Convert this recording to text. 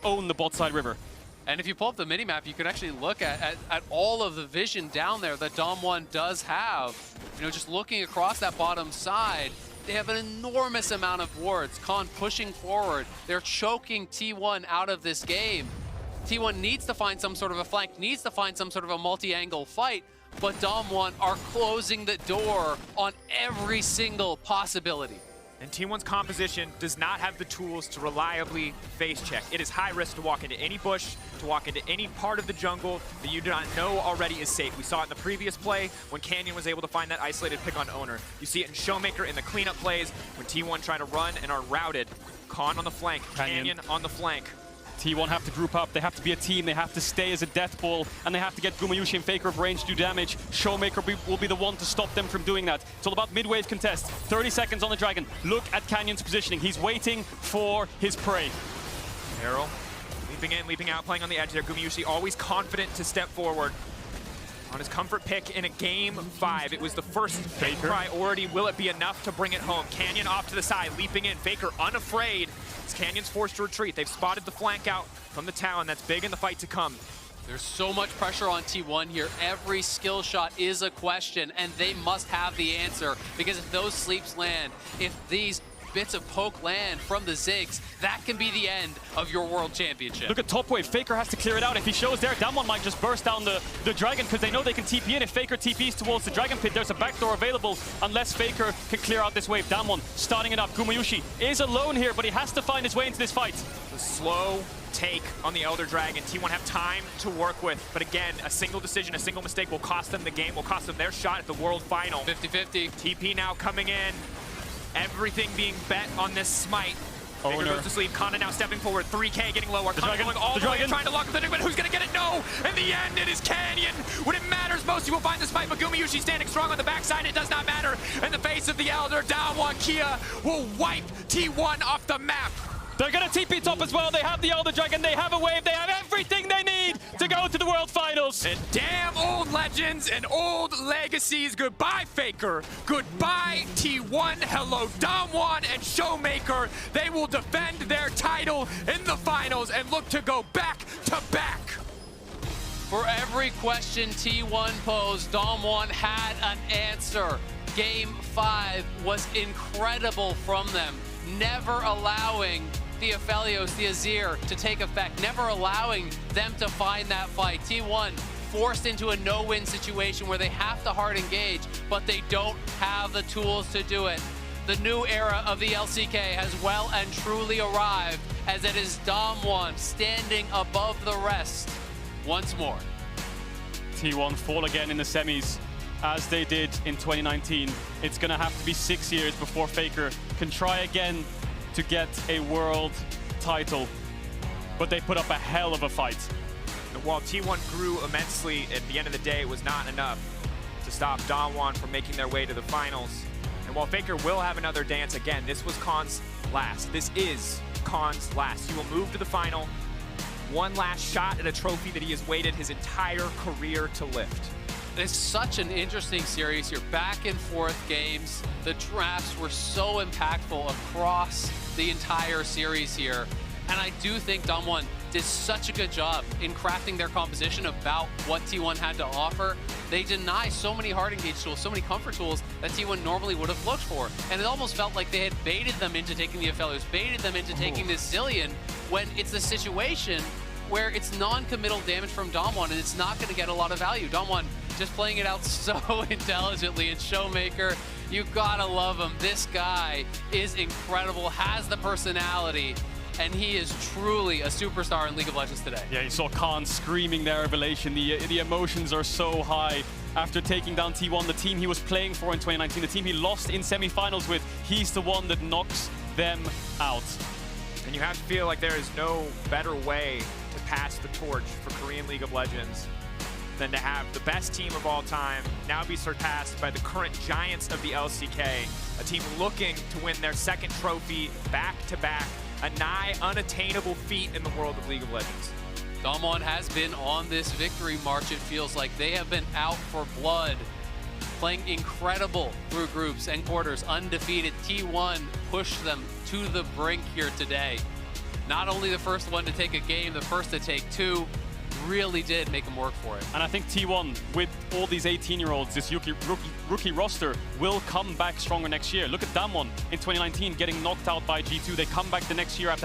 own the bot side river. And if you pull up the minimap, you can actually look at all of the vision down there that Dom1 does have. You know, just looking across that bottom side, they have an enormous amount of wards. Con pushing forward. They're choking T1 out of this game. T1 needs to find some sort of a flank, needs to find some sort of a multi-angle fight, but Dom1 are closing the door on every single possibility. And T1's composition does not have the tools to reliably face check. It is high risk to walk into any bush, to walk into any part of the jungle that you do not know already is safe. We saw it in the previous play when Canyon was able to find that isolated pick on Owner. You see it in Showmaker in the cleanup plays when T1 try to run and are routed. Con on the flank, Canyon on the flank. T1 have to group up, they have to be a team, they have to stay as a death ball, and they have to get Gumayusi and Faker of range to do damage. Showmaker will be the one to stop them from doing that. It's all about mid-wave contest. 30 seconds on the Dragon. Look at Canyon's positioning. He's waiting for his prey. Arrow, leaping in, leaping out, playing on the edge there. Gumayusi always confident to step forward. On his comfort pick in a game 5, it was the first Faker priority. Will it be enough to bring it home? Canyon off to the side, leaping in. Faker unafraid. As Canyon's forced to retreat. They've spotted the flank out from the town. That's big in the fight to come. There's so much pressure on T1 here. Every skill shot is a question, and they must have the answer. Because if those sleeps land, if these bits of poke land from the Ziggs, that can be the end of your world championship. Look at top wave. Faker has to clear it out. If he shows there, Damwon might just burst down the Dragon because they know they can TP in. If Faker TPs towards the Dragon Pit, there's a backdoor available unless Faker can clear out this wave. Damwon starting it up. Gumayusi is alone here, but he has to find his way into this fight. The slow take on the Elder Dragon. T1 have time to work with, but again, a single decision, a single mistake will cost them the game, will cost them their shot at the World Final. 50-50. TP now coming in. Everything being bet on this smite. Faker goes to sleep. Kana now stepping forward. 3K getting lower. Kana going all the way, trying to lock up the Enigma. Who's going to get it? No! In the end, it is Canyon. When it matters most, you will find the smite. But Gumayusi standing strong on the backside. It does not matter. In the face of the Elder, Damwon Kia will wipe T1 off the map. They're going to TP top as well. They have the Elder Dragon. They have a wave. They have everything they need to go to the World Finals. And damn old legends and old legacies. Goodbye, Faker. Goodbye, T1. Hello, Damwon and Showmaker. They will defend their title in the finals and look to go back to back. For every question T1 posed, Damwon had an answer. Game 5 was incredible from them. Never allowing the Aphelios, the Azir to take effect, never allowing them to find that fight. T1 forced into a no-win situation where they have to hard engage, but they don't have the tools to do it. The new era of the LCK has well and truly arrived, as it is Damwon standing above the rest once more. T1 fall again in the semis, as they did in 2019. It's gonna have to be 6 years before Faker can try again to get a world title. But they put up a hell of a fight. And while T1 grew immensely, at the end of the day, it was not enough to stop Damwon from making their way to the finals. And while Faker will have another dance, again, this was Khan's last. This is Khan's last. He will move to the final. One last shot at a trophy that he has waited his entire career to lift. It's such an interesting series here. Back and forth games. The drafts were so impactful across the entire series here. And I do think Damwon did such a good job in crafting their composition about what T1 had to offer. They deny so many hard engage tools, so many comfort tools that T1 normally would have looked for. And it almost felt like they had baited them into taking the Aphelios, baited them into taking this Zillion, when it's a situation where it's non-committal damage from Damwon and it's not going to get a lot of value. Damwon just playing it out so intelligently. And Showmaker, you gotta love him. This guy is incredible, has the personality, and he is truly a superstar in League of Legends today. Yeah, you saw Khan screaming their revelation. The emotions are so high after taking down T1, the team he was playing for in 2019, the team he lost in semifinals with. He's the one that knocks them out. And you have to feel like there is no better way to pass the torch for Korean League of Legends than to have the best team of all time now be surpassed by the current giants of the LCK, a team looking to win their second trophy back-to-back, a nigh unattainable feat in the world of League of Legends. Damwon has been on this victory march, it feels like. They have been out for blood, playing incredible through groups and quarters, undefeated. T1 pushed them to the brink here today. Not only the first one to take a game, the first to take two, really did make him work for it. And I think T1, with all these 18-year-olds, this rookie roster, will come back stronger next year. Look at Damwon in 2019 getting knocked out by G2. They come back the next year after